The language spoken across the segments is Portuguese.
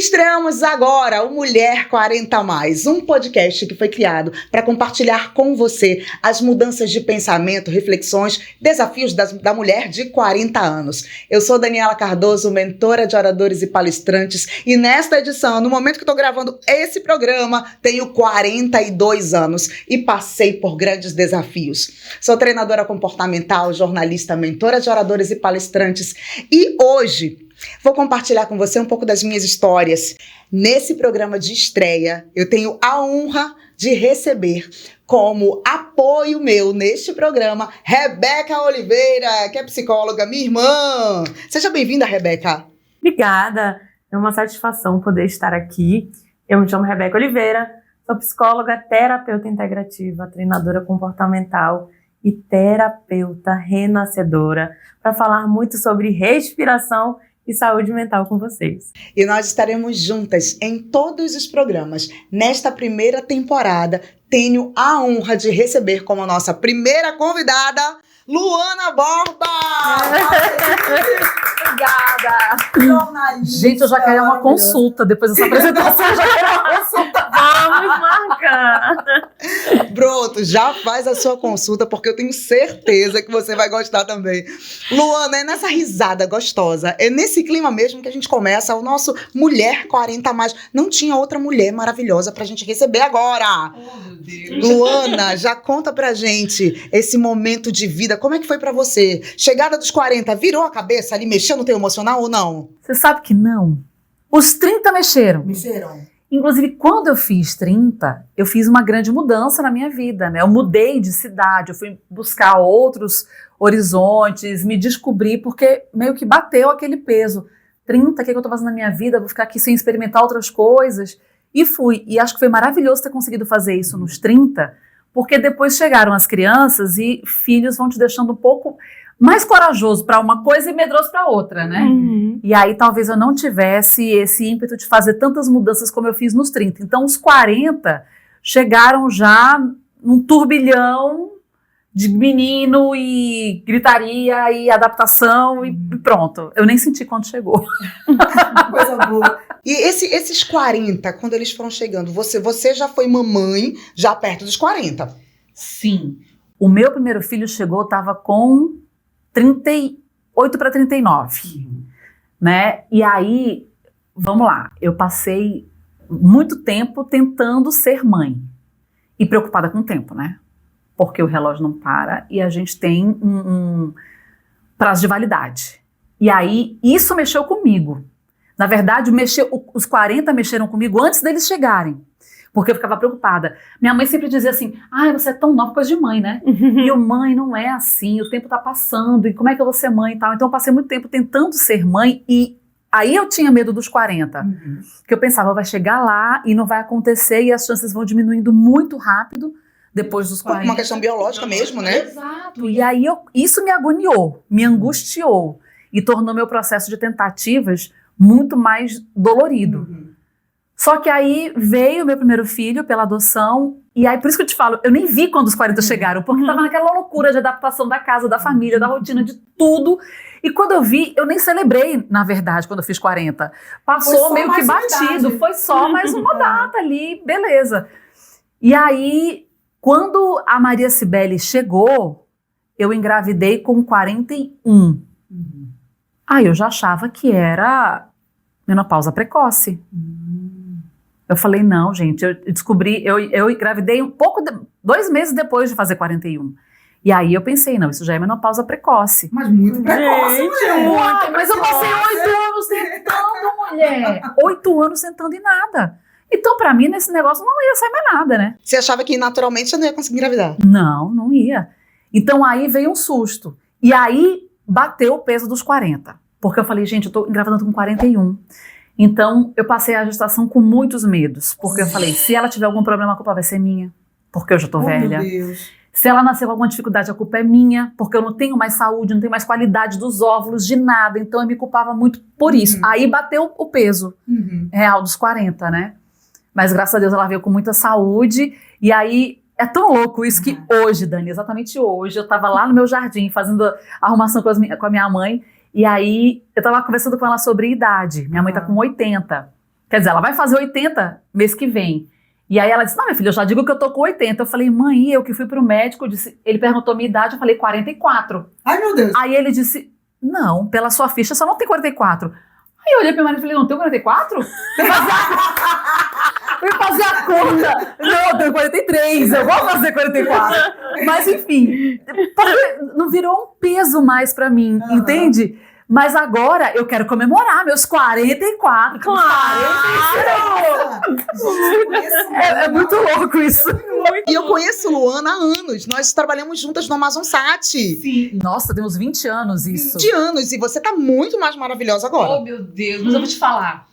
Estreamos agora o Mulher 40 Mais, um podcast que foi criado para compartilhar com você as mudanças de pensamento, reflexões, desafios da mulher de 40 anos. Eu sou Daniela Cardoso, mentora de oradores e palestrantes, e nesta edição, no momento que estou gravando esse programa, tenho 42 anos e passei por grandes desafios. Sou treinadora comportamental, jornalista, mentora de oradores e palestrantes, e hoje vou compartilhar com você um pouco das minhas histórias. Nesse programa de estreia, eu tenho a honra de receber como apoio meu neste programa, Rebeca Oliveira, que é psicóloga, minha irmã. Seja bem-vinda, Rebeca. Obrigada, é uma satisfação poder estar aqui. Eu me chamo Rebeca Oliveira, sou psicóloga, terapeuta integrativa, treinadora comportamental e terapeuta renascedora, para falar muito sobre respiração e saúde mental com vocês. E nós estaremos juntas em todos os programas. Nesta primeira temporada, tenho a honra de receber como nossa primeira convidada, Luana Borba! Obrigada! Gente, eu já quero uma consulta depois dessa apresentação, eu já quero uma consulta. Vamos marcar! Pronto, já faz a sua consulta, porque eu tenho certeza que você vai gostar também. Luana, é nessa risada gostosa, é nesse clima mesmo que a gente começa o nosso Mulher 40 Mais. Não tinha outra mulher maravilhosa pra gente receber agora. Oh, meu Deus. Luana, já conta pra gente esse momento de vida. Como é que foi pra você? Chegada dos 40, virou a cabeça ali, mexeu no teu emocional ou não? Você sabe que não. Os 30 mexeram. Mexeram. Inclusive, quando eu fiz 30, eu fiz uma grande mudança na minha vida, né? Eu mudei de cidade, eu fui buscar outros horizontes, me descobri, porque meio que bateu aquele peso. 30, o que eu tô fazendo na minha vida? Vou ficar aqui sem experimentar outras coisas. E fui. E acho que foi maravilhoso ter conseguido fazer isso nos 30, porque depois chegaram as crianças e filhos vão te deixando um pouco mais corajoso para uma coisa e medroso para outra, né? Uhum. E aí talvez eu não tivesse esse ímpeto de fazer tantas mudanças como eu fiz nos 30. Então os 40 chegaram já num turbilhão de menino e gritaria e adaptação e pronto. Eu nem senti quando chegou. Coisa boa. E esses 40, quando eles foram chegando, você já foi mamãe já perto dos 40? Sim. O meu primeiro filho chegou, estava com 38 para 39, né? E aí, vamos lá, eu passei muito tempo tentando ser mãe e preocupada com o tempo, né? Porque o relógio não para e a gente tem um prazo de validade. E aí, isso mexeu comigo. Na verdade, os 40 mexeram comigo antes deles chegarem. Porque eu ficava preocupada. Minha mãe sempre dizia assim, você é tão nova, coisa de mãe, né? E eu, mãe, não é assim, o tempo tá passando, e como é que eu vou ser mãe e tal? Então eu passei muito tempo tentando ser mãe, e aí eu tinha medo dos 40. Porque eu pensava, vai chegar lá e não vai acontecer, e as chances vão diminuindo muito rápido depois dos 40. Uma questão biológica mesmo, né? Exato. E aí isso me agoniou, me angustiou, e tornou meu processo de tentativas muito mais dolorido. Só que aí veio meu primeiro filho pela adoção, e aí por isso que eu te falo, eu nem vi quando os 40 chegaram, porque tava naquela loucura de adaptação da casa, da família, da rotina, de tudo. E quando eu vi, eu nem celebrei, na verdade, quando eu fiz 40. Passou meio que batido, foi só mais uma data ali, beleza. E aí, quando a Maria Cibele chegou, eu engravidei com 41. Aí eu já achava que era menopausa precoce. Eu falei, não, gente, eu descobri, eu engravidei 2 meses depois de fazer 41. E aí eu pensei, não, isso já é menopausa precoce. Mas muito precoce, gente, muito. Mas eu passei 8 anos tentando, mulher. 8 anos tentando e nada. Então, pra mim, nesse negócio não ia sair mais nada, né? Você achava que naturalmente você não ia conseguir engravidar? Não ia. Então aí veio um susto. E aí bateu o peso dos 40. Porque eu falei, gente, eu tô engravidando com 41. Então, eu passei a gestação com muitos medos, porque eu falei, se ela tiver algum problema, a culpa vai ser minha, porque eu já tô velha. Meu Deus. Se ela nascer com alguma dificuldade, a culpa é minha, porque eu não tenho mais saúde, não tenho mais qualidade dos óvulos, de nada. Então, eu me culpava muito por isso. Aí bateu o peso real dos 40, né? Mas, graças a Deus, ela veio com muita saúde. E aí, é tão louco isso que hoje, Dani, exatamente hoje, eu tava lá no meu jardim, fazendo arrumação com a minha mãe. E aí, eu tava conversando com ela sobre idade. Minha mãe tá com 80. Quer dizer, ela vai fazer 80 mês que vem. E aí ela disse, não, minha filha, eu já digo que eu tô com 80. Eu falei, mãe, eu que fui pro médico, ele perguntou a minha idade, eu falei 44. Ai, meu Deus. Aí ele disse, não, pela sua ficha só não tem 44. Aí eu olhei pra minha mãe e falei, não, tem 44? Eu ia fazer a conta. Não, eu tenho 43, eu vou fazer 44. Mas enfim, não virou um peso mais pra mim, entende? Mas agora eu quero comemorar meus 44. Claro! É muito louco isso. E eu conheço Luana há anos. Nós trabalhamos juntas no Amazon Sat. Sim. Nossa, tem uns 20 anos isso. 20 anos. E você tá muito mais maravilhosa agora. Oh, meu Deus. Mas eu vou te falar.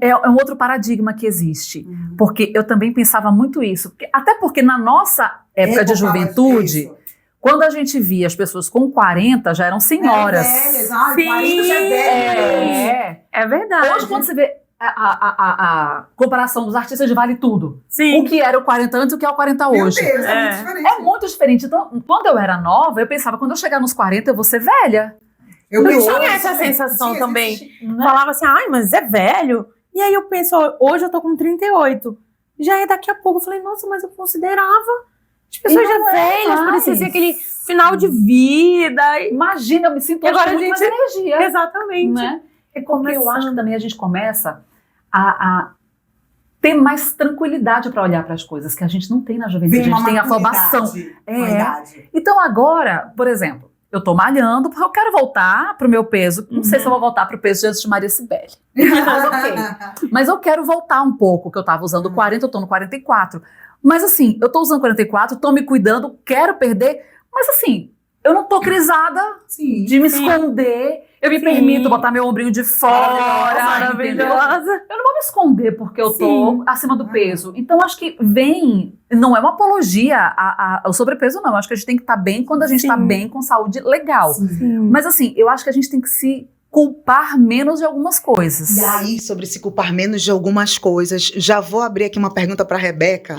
É um outro paradigma que existe. Porque eu também pensava muito isso. Até porque na nossa época de juventude, quando a gente via as pessoas com 40, já eram senhoras. Velhas. Ai, 40 já É verdade. Hoje, quando você vê a comparação dos artistas de Vale Tudo. Sim. O que era o 40 antes e o que é o 40 Meu hoje. Deus, é muito diferente. É muito diferente. Então, quando eu era nova, eu pensava, quando eu chegar nos 40, eu vou ser velha. Eu tinha essa sensação também. Né? Falava assim, ai, mas é velho. E aí eu penso, hoje eu tô com 38. Já é daqui a pouco. Eu falei, nossa, mas eu considerava as pessoas já velhas, parecia ser aquele final de vida. Imagina, eu me sinto agora com muito mais energia. Exatamente. Né? Porque eu acho que também a gente começa a ter mais tranquilidade para olhar para as coisas, que a gente não tem na juventude, a gente tem afobação. Então agora, por exemplo, eu tô malhando porque eu quero voltar pro meu peso. Não sei se eu vou voltar pro peso de antes de Maria Cibele. Mas ok. Mas eu quero voltar um pouco, que eu tava usando 40, eu tô no 44. Mas assim, eu tô usando 44, tô me cuidando, quero perder. Mas assim, eu não tô crisada de me esconder. Eu me permito botar meu ombrinho de fora. Maravilhosa. Eu não vou me esconder porque eu tô acima do peso. Então, acho que não é uma apologia ao sobrepeso, não. Acho que a gente tem que estar bem quando a gente tá bem com saúde legal. Mas assim, eu acho que a gente tem que se culpar menos de algumas coisas. E aí, sobre se culpar menos de algumas coisas, já vou abrir aqui uma pergunta pra Rebeca.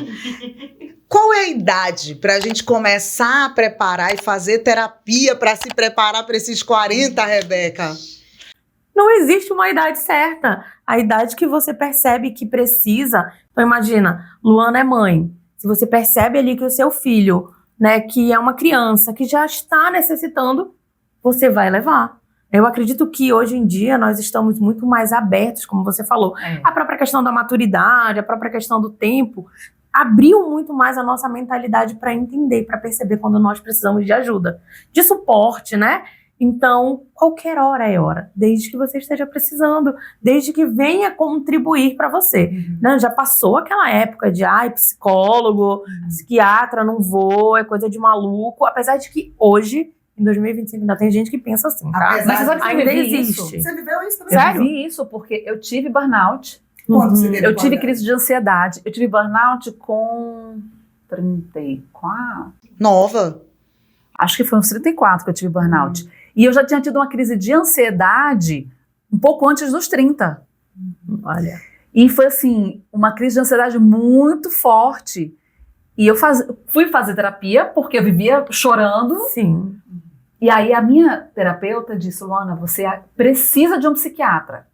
Qual é a idade pra gente começar a preparar e fazer terapia pra se preparar pra esses 40, Rebeca? Não existe uma idade certa. A idade que você percebe que precisa. Então imagina, Luana é mãe. Se você percebe ali que o seu filho, né, que é uma criança, que já está necessitando, você vai levar. Eu acredito que hoje em dia nós estamos muito mais abertos, como você falou. A própria questão da maturidade, a própria questão do tempo, abriu muito mais a nossa mentalidade para entender, para perceber quando nós precisamos de ajuda, de suporte, né? Então, qualquer hora é hora, desde que você esteja precisando, desde que venha contribuir para você. Né? Já passou aquela época de, psicólogo, psiquiatra, não vou, é coisa de maluco, apesar de que hoje, em 2025, ainda tem gente que pensa assim, tá? Mas você sabe que ainda existe. Você viveu isso também? Eu vivi isso porque eu tive burnout. Quando você teve Eu tive crise de ansiedade. Eu tive burnout com 34. Nova. Acho que foi uns 34 que eu tive burnout. E eu já tinha tido uma crise de ansiedade um pouco antes dos 30. Olha. E foi assim, uma crise de ansiedade muito forte. E eu fui fazer terapia porque eu vivia chorando. Sim. E aí a minha terapeuta disse, Luana, você precisa de um psiquiatra.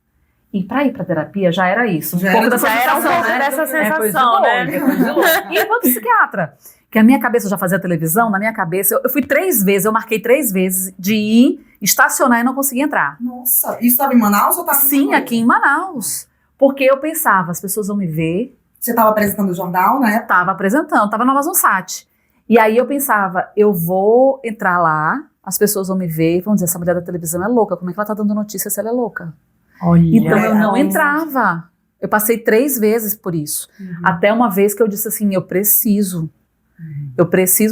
E pra ir pra terapia já era isso. Já era essa sensação, né? E eu vou pro psiquiatra. Que a minha cabeça, eu já fazia televisão, na minha cabeça, eu fui 3 vezes, eu marquei 3 vezes de ir, estacionar e não consegui entrar. Nossa, isso estava em Manaus ou estava Sim, aqui em Manaus. Porque eu pensava, as pessoas vão me ver. Você estava apresentando o jornal, né? Tava apresentando, tava no Amazon Sat. E aí eu pensava, eu vou entrar lá, as pessoas vão me ver e vão dizer, essa mulher da televisão é louca, como é que ela tá dando notícia se ela é louca? Olha, então eu não entrava. Eu passei 3 vezes por isso. Até uma vez que eu disse assim, eu preciso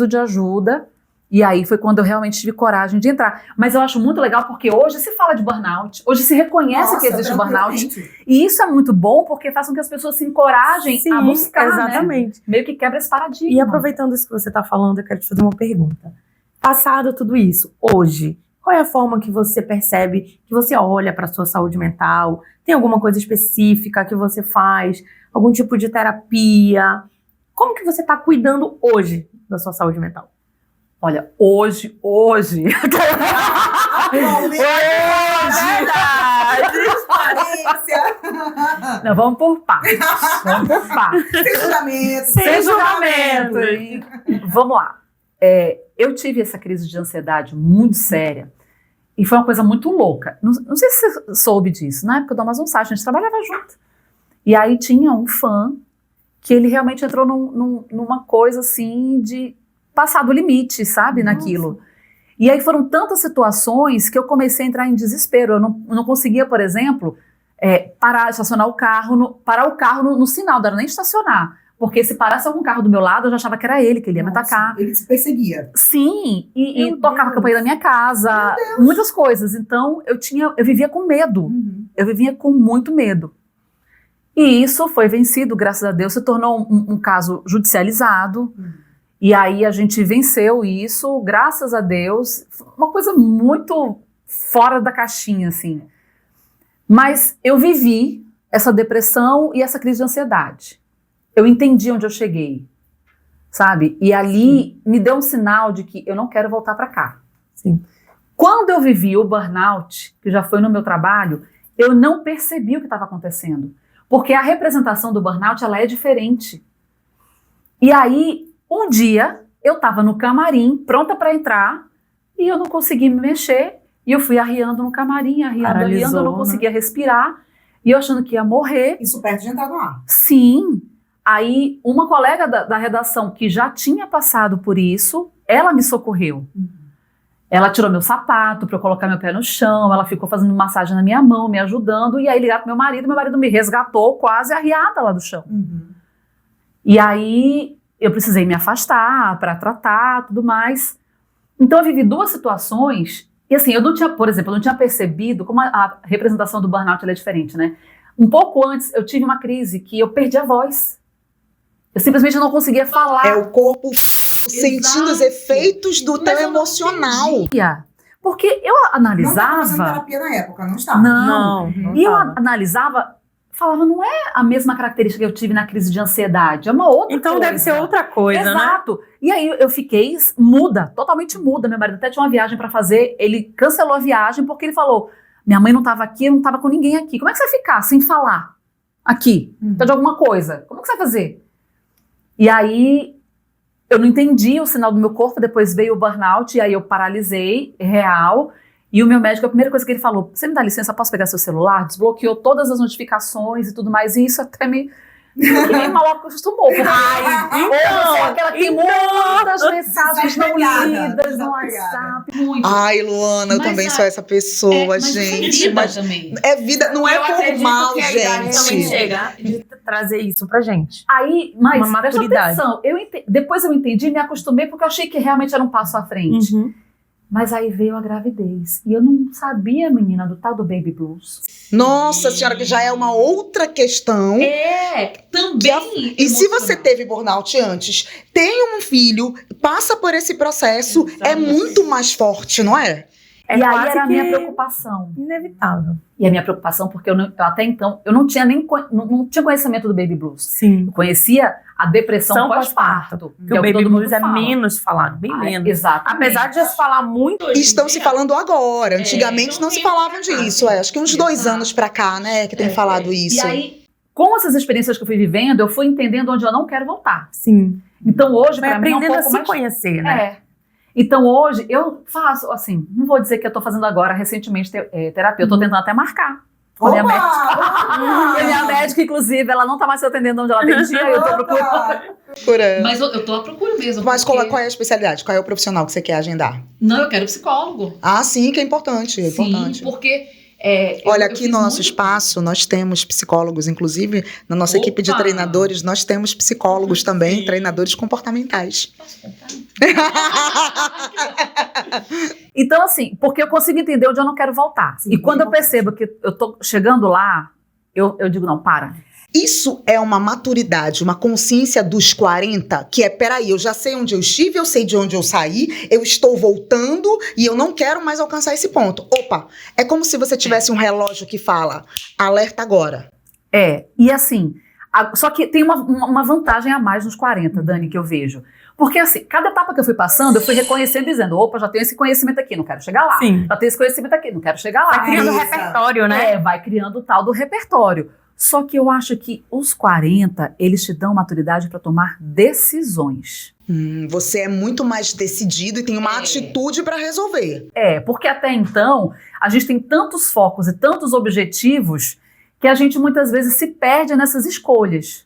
de ajuda. E aí foi quando eu realmente tive coragem de entrar. Mas eu acho muito legal porque hoje se fala de burnout, hoje se reconhece que existe burnout. E isso é muito bom porque faz com que as pessoas se encorajem a buscar, exatamente. Né? Meio que quebra esse paradigma. E aproveitando isso que você está falando, eu quero te fazer uma pergunta. Passado tudo isso, hoje, qual é a forma que você percebe, que você olha para a sua saúde mental? Tem alguma coisa específica que você faz? Algum tipo de terapia? Como que você está cuidando hoje da sua saúde mental? Olha, hoje. Não, vamos por partes. Vamos por partes. Sem julgamento. Sem julgamento. E vamos lá. Eu tive essa crise de ansiedade muito séria e foi uma coisa muito louca. Não sei se você soube disso. Na época do Amazon Site, a gente trabalhava junto. E aí tinha um fã que ele realmente entrou numa coisa assim de passar do limite, sabe, naquilo. E aí foram tantas situações que eu comecei a entrar em desespero. Eu não conseguia, por exemplo, estacionar o carro, parar o carro no sinal, não era nem estacionar. Porque se parasse algum carro do meu lado, eu já achava que era ele, que ele ia me atacar. Ele te perseguia. Sim, e tocava a campainha da minha casa, muitas coisas. Então, eu vivia com medo. Eu vivia com muito medo. E isso foi vencido, graças a Deus, se tornou um caso judicializado. E aí a gente venceu isso, graças a Deus. Uma coisa muito fora da caixinha, assim. Mas eu vivi essa depressão e essa crise de ansiedade. Eu entendi onde eu cheguei, sabe? E ali me deu um sinal de que eu não quero voltar para cá. Sim. Quando eu vivi o burnout, que já foi no meu trabalho, eu não percebi o que estava acontecendo. Porque a representação do burnout, ela é diferente. E aí, um dia, eu estava no camarim, pronta para entrar, e eu não consegui me mexer, e eu fui arriando no camarim, arriando, eu não conseguia respirar, e eu achando que ia morrer. Isso perto de entrar no ar. Sim. Aí, uma colega da redação que já tinha passado por isso, ela me socorreu. Ela tirou meu sapato para eu colocar meu pé no chão, ela ficou fazendo massagem na minha mão, me ajudando, e aí ligaram pro meu marido me resgatou quase arriada lá do chão. E aí eu precisei me afastar para tratar, tudo mais. Então eu vivi duas situações, e assim, eu não tinha, por exemplo, eu não tinha percebido como a representação do burnout ela é diferente, né? Um pouco antes eu tive uma crise que eu perdi a voz. Eu simplesmente não conseguia falar. É o corpo sentindo os efeitos do teu emocional. Porque eu analisava... Não estava fazendo terapia na época, não estava? Não. E eu analisava, falava, não é a mesma característica que eu tive na crise de ansiedade, é uma outra coisa. Então deve ser outra coisa, né? Exato. E aí eu fiquei muda, totalmente muda. Meu marido até tinha uma viagem pra fazer, ele cancelou a viagem porque ele falou, minha mãe não estava aqui, eu não estava com ninguém aqui. Como é que você vai ficar sem falar aqui? Tá de alguma coisa. Como é que você vai fazer? E aí, eu não entendi o sinal do meu corpo, depois veio o burnout, e aí eu paralisei, real, e o meu médico, a primeira coisa que ele falou, você me dá licença, posso pegar seu celular? Desbloqueou todas as notificações e tudo mais, e isso até me maluco acostumou. Aquela que tem muitas mensagens não lidas no WhatsApp. Muito. Ai, Luana, eu também sou essa pessoa, gente. Mas também. É vida, não é por mal, também gente. chega de trazer isso pra gente. Aí, mas uma maturidade. Atenção, depois eu entendi, me acostumei, porque eu achei que realmente era um passo à frente. Mas aí veio a gravidez. E eu não sabia, menina, do tal do baby blues. Nossa senhora, que já é uma outra questão. Também. E se você teve burnout antes, tem um filho, passa por esse processo, é muito mais forte, não é? E aí era a minha preocupação. Inevitável. E a minha preocupação, porque eu até então, eu não tinha não tinha conhecimento do baby blues. Sim. Eu conhecia a depressão pós-parto. Que o baby blues é menos falado, bem menos. Exato. Apesar de já se falar muito Estão se falando agora. Antigamente não se falavam disso. Acho que uns 2 anos pra cá, né, que tem falado isso. E aí, com essas experiências que eu fui vivendo, eu fui entendendo onde eu não quero voltar. Sim. Então hoje, vai pra mim, é um aprendendo pouco a se mais... conhecer, né? Então hoje, eu faço, assim, não vou dizer que eu tô fazendo agora recentemente terapia, eu tô tentando até marcar. Com a minha médica. E a minha médica, inclusive, ela não tá mais se atendendo onde ela atendia, eu tô procurando. Mas eu tô à procura mesmo. Mas porque... qual é a especialidade? Qual é o profissional que você quer agendar? Não, eu quero psicólogo. Ah, sim, que é importante. É importante. Sim, porque... Olha, aqui no nosso espaço, nós temos psicólogos, inclusive, na nossa equipe de treinadores, nós temos psicólogos também, treinadores comportamentais. Posso contar? Então, assim, porque eu consigo entender onde eu não quero voltar. Sim, e quando eu percebo que eu tô chegando lá, eu digo, não, para. Isso é uma maturidade, uma consciência dos 40, que é, peraí, eu já sei onde eu estive, eu sei de onde eu saí, eu estou voltando e eu não quero mais alcançar esse ponto. Opa, é como se você tivesse um relógio que fala, alerta agora. E assim, só que tem uma vantagem a mais nos 40, Dani, que eu vejo. Porque assim, cada etapa que eu fui passando, eu fui reconhecendo, dizendo, opa, já tenho esse conhecimento aqui, não quero chegar lá. Sim. Já tenho esse conhecimento aqui, não quero chegar lá. Vai criando repertório, né? Vai criando o tal do repertório. Só que eu acho que os 40, eles te dão maturidade para tomar decisões. Você é muito mais decidido e tem uma atitude para resolver. Porque até então, a gente tem tantos focos e tantos objetivos que a gente muitas vezes se perde nessas escolhas.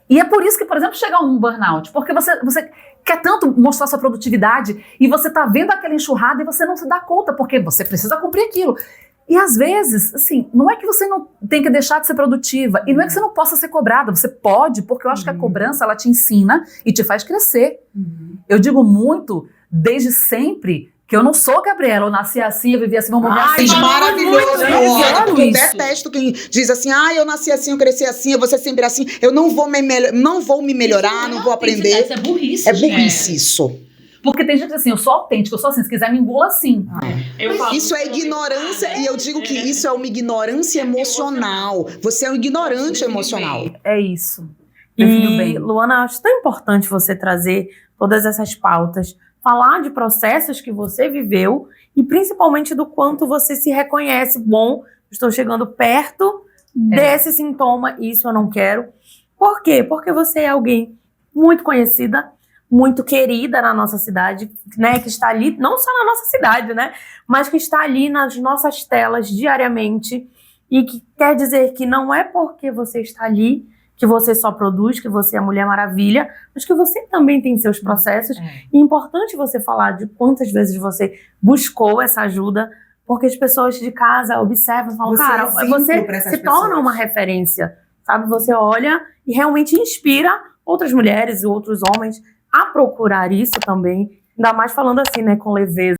E é por isso que, por exemplo, chega um burnout, porque você quer tanto mostrar sua produtividade e você tá vendo aquela enxurrada e você não se dá conta, porque você precisa cumprir aquilo. E às vezes, assim, não é que você não tem que deixar de ser produtiva, e não é que você não possa ser cobrada, você pode, porque eu acho que a cobrança, ela te ensina e te faz crescer. Eu digo muito, desde sempre, que eu não sou Gabriela, eu nasci assim, eu vivi assim, vou morrer assim. Maravilhoso, eu porque eu detesto quem diz assim, eu nasci assim, eu cresci assim, eu vou ser sempre assim, eu não vou me melhorar, não vou aprender. Isso é burrice. É burrice isso. Porque tem gente assim, eu sou autêntica, eu sou assim, se quiser me engula assim. Isso é ignorância, e eu digo que isso é uma ignorância emocional. Você é um ignorante emocional. É isso. E, Luana, acho tão importante você trazer todas essas pautas, falar de processos que você viveu e principalmente do quanto você se reconhece. Bom, estou chegando perto desse sintoma, isso eu não quero. Por quê? Porque você é alguém muito conhecida, muito querida na nossa cidade, né, que está ali, não só na nossa cidade, né, mas que está ali nas nossas telas diariamente e que quer dizer que não é porque você está ali que você só produz, que você é Mulher Maravilha, mas que você também tem seus processos. E é importante você falar de quantas vezes você buscou essa ajuda, porque as pessoas de casa observam e falam, cara, você se torna uma referência, sabe? Você olha e realmente inspira outras mulheres e outros homens a procurar isso também, ainda mais falando assim, né, com leveza.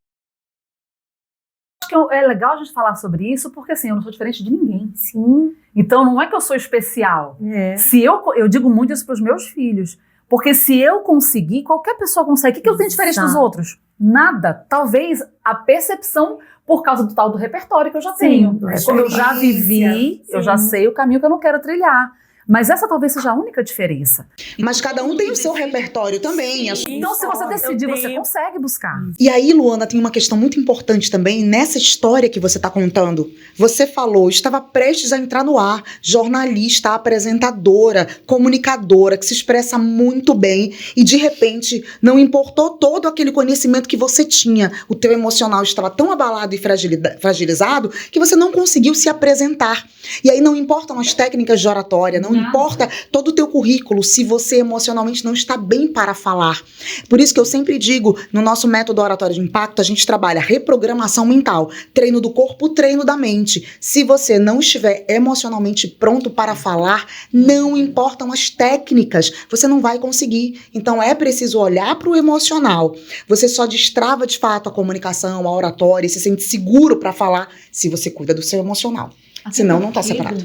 Acho que é legal a gente falar sobre isso, porque assim, eu não sou diferente de ninguém. Sim. Então não é que eu sou especial. Se eu digo muito isso para os meus filhos, porque se eu conseguir, qualquer pessoa consegue. O que eu tenho diferente dos outros? Nada. Talvez a percepção por causa do tal do repertório que eu já tenho. Como eu já vivi, eu já sei o caminho que eu não quero trilhar. Mas essa talvez seja a única diferença. Mas cada um tem o seu repertório também. Então, se você decidir, você consegue buscar. E aí, Luana, tem uma questão muito importante também nessa história que você está contando. Você falou, estava prestes a entrar no ar, jornalista, apresentadora, comunicadora, que se expressa muito bem e, de repente, não importou todo aquele conhecimento que você tinha. O teu emocional estava tão abalado e fragilizado que você não conseguiu se apresentar. E aí não importam as técnicas de oratória, não importa todo o teu currículo se você emocionalmente não está bem para falar. Por isso que eu sempre digo, no nosso método Oratória de Impacto, a gente trabalha reprogramação mental, treino do corpo, treino da mente. Se você não estiver emocionalmente pronto para falar, não importam as técnicas, você não vai conseguir. Então é preciso olhar para o emocional. Você só destrava de fato a comunicação, a oratória e se sente seguro para falar se você cuida do seu emocional. Senão não está separado.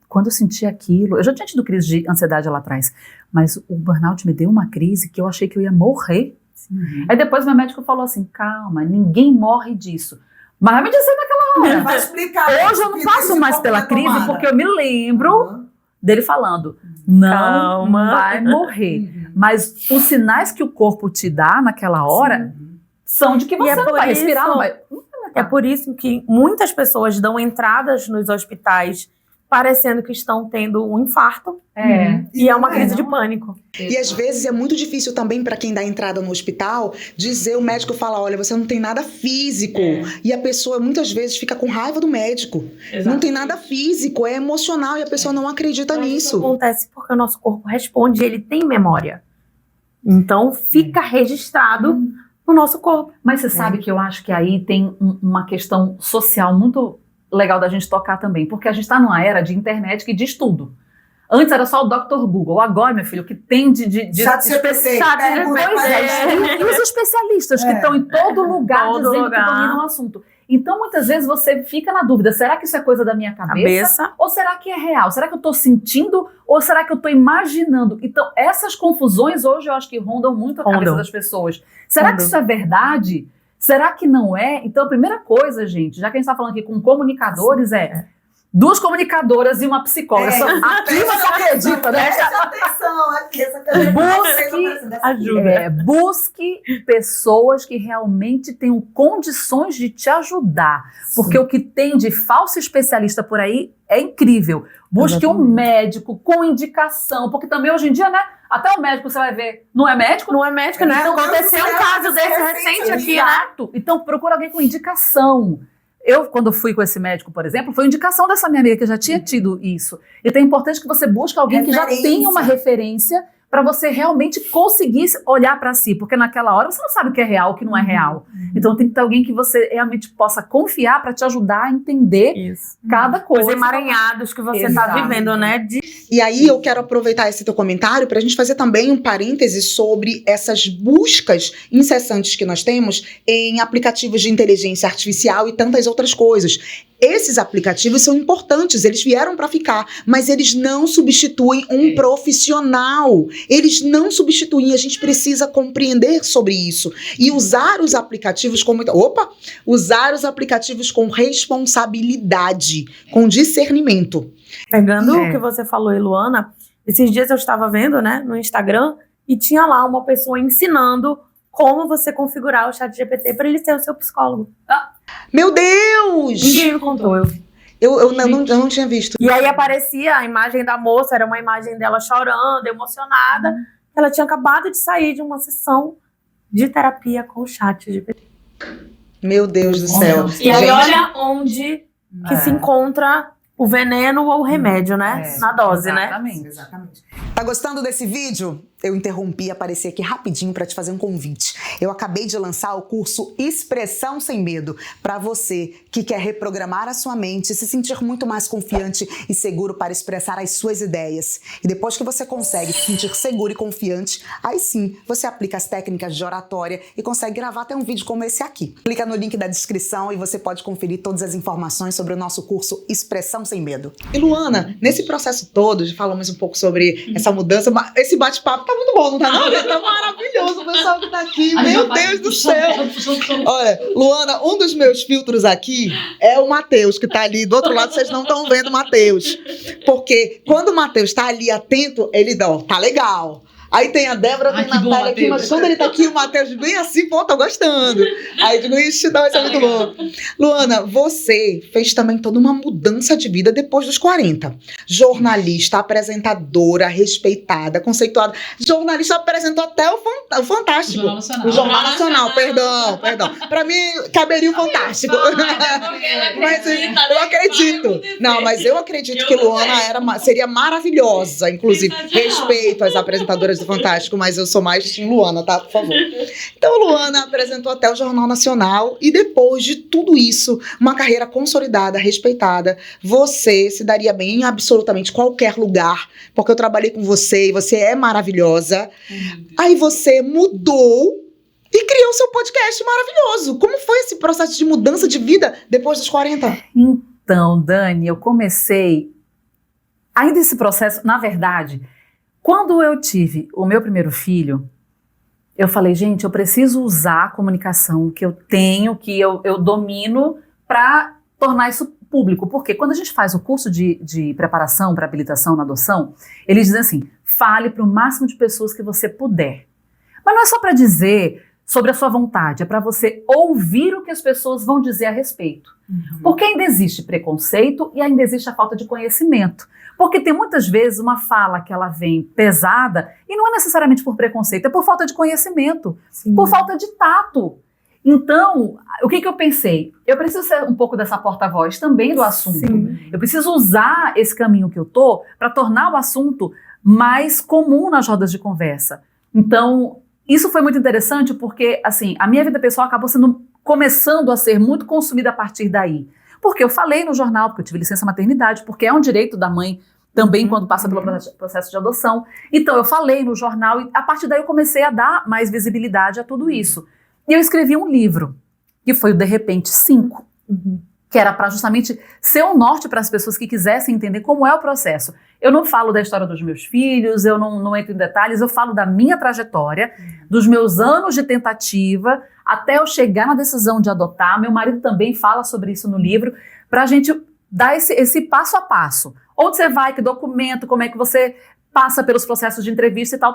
Quando eu senti aquilo, eu já tinha tido crise de ansiedade lá atrás, mas o burnout me deu uma crise que eu achei que eu ia morrer. Aí depois meu médico falou assim, calma, ninguém morre disso. Mas vai me dizer naquela hora. Vai explicar. Hoje eu não passo mais pela crise porque eu me lembro dele falando, não vai morrer. Mas os sinais que o corpo te dá naquela hora são de que você não vai respirar, não vai... É por isso que muitas pessoas dão entradas nos hospitais parecendo que estão tendo um infarto. E é uma crise de pânico. E às vezes é muito difícil também para quem dá entrada no hospital dizer, o médico fala, olha, você não tem nada físico. E a pessoa muitas vezes fica com raiva do médico. Não tem nada físico, é emocional e a pessoa não acredita nisso. Isso acontece porque o nosso corpo responde, ele tem memória. Então fica registrado no nosso corpo. Mas você sabe que eu acho que aí tem uma questão social muito legal da gente tocar também, porque a gente está numa era de internet que diz tudo. Antes era só o Dr. Google, agora, meu filho, o que tem de especialistas e os especialistas que estão em todo lugar dizendo que dominam o assunto. Então, muitas vezes você fica na dúvida, será que isso é coisa da minha cabeça? Ou será que é real? Será que eu estou sentindo ou será que eu estou imaginando? Então, essas confusões hoje eu acho que rondam muito a cabeça das pessoas. Será que isso é verdade? Será que não é? Então, a primeira coisa, gente, já que a gente está falando aqui com comunicadores, duas comunicadoras e uma psicóloga. Aqui você acredita, né? Presta atenção, aqui essa busque pessoas que realmente tenham condições de te ajudar. Porque o que tem de falso especialista por aí é incrível. Busque um Exatamente. médico com indicação, porque também hoje em dia, né, até o médico você vai ver, não é médico? Não é médico, né? Então, Aconteceu um caso desse recente aqui, né? Exato. Então, procura alguém com indicação. Eu, quando fui com esse médico, por exemplo, foi indicação dessa minha amiga que já tinha tido isso. Então, é importante que você busque alguém que já tenha uma referência para você realmente conseguir olhar para si, porque naquela hora você não sabe o que é real, o que não é real. Então, tem que ter alguém que você realmente possa confiar para te ajudar a entender Isso. cada Os coisa. emaranhados que você Exato. tá vivendo, né? E aí eu quero aproveitar esse teu comentário para a gente fazer também um parêntese sobre essas buscas incessantes que nós temos em aplicativos de inteligência artificial e tantas outras coisas. Esses aplicativos são importantes, eles vieram para ficar, mas eles não substituem um profissional. Eles não substituem, a gente precisa compreender sobre isso e usar os aplicativos com usar os aplicativos com responsabilidade, com discernimento. Pegando o que você falou, Luana, esses dias eu estava vendo, né, no Instagram, e tinha lá uma pessoa ensinando como você configurar o ChatGPT para ele ser o seu psicólogo. Meu Deus! Ninguém me contou, eu vi. Eu não tinha visto. E aí aparecia a imagem da moça, era uma imagem dela chorando, emocionada. Ela tinha acabado de sair de uma sessão de terapia com o ChatGPT. Meu Deus do céu. E aí Gente, olha onde que se encontra o veneno ou o remédio, né? Na dose, né? Exatamente. Tá gostando desse vídeo? Eu interrompi e apareci aqui rapidinho para te fazer um convite. Eu acabei de lançar o curso Expressão Sem Medo para você que quer reprogramar a sua mente, se sentir muito mais confiante e seguro para expressar as suas ideias. E depois que você consegue se sentir seguro e confiante, aí sim você aplica as técnicas de oratória e consegue gravar até um vídeo como esse aqui. Clica no link da descrição e você pode conferir todas as informações sobre o nosso curso Expressão Sem Medo. E Luana, nesse processo todo, já falamos um pouco sobre essa mudança, esse bate-papo tá muito bom, não tá não? Tá maravilhoso o pessoal que tá aqui, meu Deus do céu! Olha, Luana, um dos meus filtros aqui é o Matheus, que tá ali do outro lado, vocês não estão vendo o Matheus. Porque quando o Matheus tá ali atento, ele dá, ó, tá legal. Aí tem a Débora, tem a Natália aqui, mas quando ele tá aqui, o Matheus bem assim, pô, tô gostando. Aí eu digo, ixi, não, isso é muito bom. Luana, você fez também toda uma mudança de vida depois dos 40. Jornalista, apresentadora, respeitada, conceituada. Jornalista apresentou até o Fantástico. Jornal Nacional. O Jornal Nacional, perdão. Pra mim, caberia o Fantástico. Mas eu acredito. Não, mas eu acredito que Luana seria maravilhosa, inclusive. Respeito às apresentadoras do Fantástico, mas eu sou mais Team Luana, tá? Por favor. Então, Luana apresentou até o Jornal Nacional e depois de tudo isso, uma carreira consolidada, respeitada, você se daria bem em absolutamente qualquer lugar, porque eu trabalhei com você e você é maravilhosa. Aí você mudou e criou seu podcast maravilhoso. Como foi esse processo de mudança de vida depois dos 40? Então, Dani, eu comecei... Ainda esse processo, na verdade... Quando eu tive o meu primeiro filho, eu falei, gente, eu preciso usar a comunicação que eu tenho, que eu domino, para tornar isso público. Porque quando a gente faz o curso de preparação para habilitação na adoção, eles dizem assim, fale para o máximo de pessoas que você puder. Mas não é só para dizer sobre a sua vontade, é para você ouvir o que as pessoas vão dizer a respeito. Porque ainda existe preconceito e ainda existe a falta de conhecimento. Porque tem muitas vezes uma fala que ela vem pesada e não é necessariamente por preconceito, é por falta de conhecimento, por falta de tato. Então, o que eu pensei? Eu preciso ser um pouco dessa porta-voz também do assunto. Eu preciso usar esse caminho que eu tô para tornar o assunto mais comum nas rodas de conversa. Então, isso foi muito interessante porque, assim, a minha vida pessoal acabou começando a ser muito consumida a partir daí. Porque eu falei no jornal, porque eu tive licença maternidade, porque é um direito da mãe também quando passa pelo processo de adoção. Então eu falei no jornal e a partir daí eu comecei a dar mais visibilidade a tudo isso. E eu escrevi um livro, que foi o De Repente 5, que era para justamente ser um norte para as pessoas que quisessem entender como é o processo. Eu não falo da história dos meus filhos, eu não entro em detalhes, eu falo da minha trajetória, dos meus anos de tentativa, até eu chegar na decisão de adotar. Meu marido também fala sobre isso no livro, para a gente dar esse passo a passo. Onde você vai, que documento, como é que você passa pelos processos de entrevista e tal.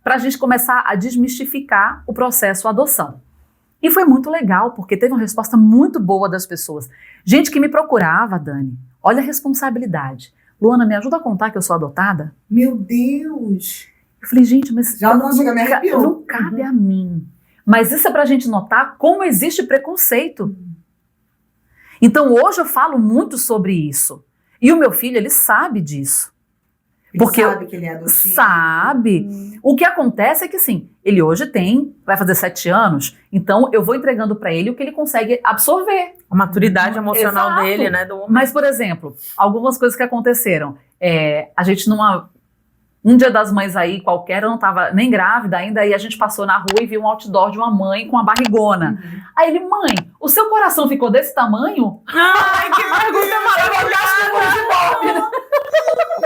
Para a gente começar a desmistificar o processo adoção. E foi muito legal, porque teve uma resposta muito boa das pessoas. Gente que me procurava, Dani, olha a responsabilidade. Luana, me ajuda a contar que eu sou adotada? Meu Deus! Eu falei, gente, mas Já não chega, me arrepiou. não cabe a mim. Mas isso é pra gente notar como existe preconceito. Então hoje eu falo muito sobre isso. E o meu filho, ele sabe disso. Porque sabe que ele é adotivo. Sabe. O que acontece é que, sim, ele hoje vai fazer 7 anos, então eu vou entregando pra ele o que ele consegue absorver. A maturidade emocional Exato. dele, né? Mas, por exemplo, algumas coisas que aconteceram. A gente um Dia das Mães aí, qualquer, eu não tava nem grávida ainda, aí a gente passou na rua e viu um outdoor de uma mãe com uma barrigona. Aí ele, mãe, o seu coração ficou desse tamanho? Ai, que pergunta maravilhosa!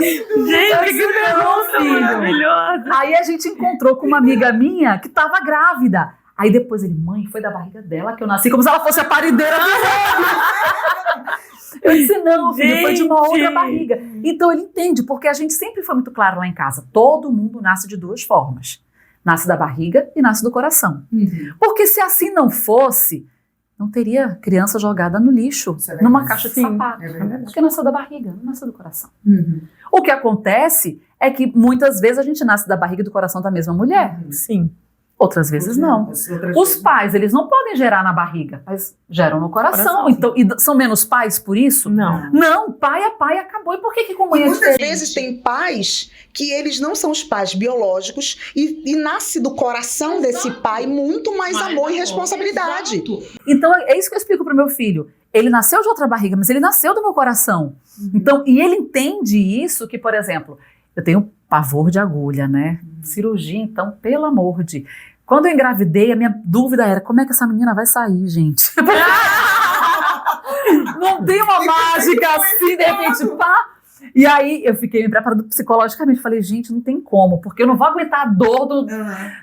Gente, que pergunta maravilhosa! Aí a gente encontrou com uma amiga minha que tava grávida. Aí depois ele, mãe, foi da barriga dela que eu nasci, como se ela fosse a parideira do mundo. Eu disse, não, filho, foi de uma outra barriga. Então ele entende, porque a gente sempre foi muito claro lá em casa. Todo mundo nasce de 2 formas. Nasce da barriga e nasce do coração. Porque se assim não fosse, não teria criança jogada no lixo, numa caixa de sapato. Porque nasceu da barriga, não nasceu do coração. O que acontece é que muitas vezes a gente nasce da barriga e do coração da mesma mulher. Sim. Outras vezes não. Os pais, eles não podem gerar na barriga, mas geram no coração. Então, e são menos pais por isso? Não. Não, pai é pai, acabou. E por que com mãe E é muitas diferente? vezes tem pais que eles não são os pais biológicos e nasce do coração desse pai muito mais amor e responsabilidade. Exato. Então, é isso que eu explico pro meu filho. Ele nasceu de outra barriga, mas ele nasceu do meu coração. Então, e ele entende isso que, por exemplo, eu tenho pavor de agulha, né? Cirurgia, então, pelo amor de... Quando eu engravidei, a minha dúvida era, como é que essa menina vai sair, gente? Não tem uma mágica assim, de repente, pá. E aí eu fiquei me preparando psicologicamente. Falei, gente, não tem como, porque eu não vou aguentar a dor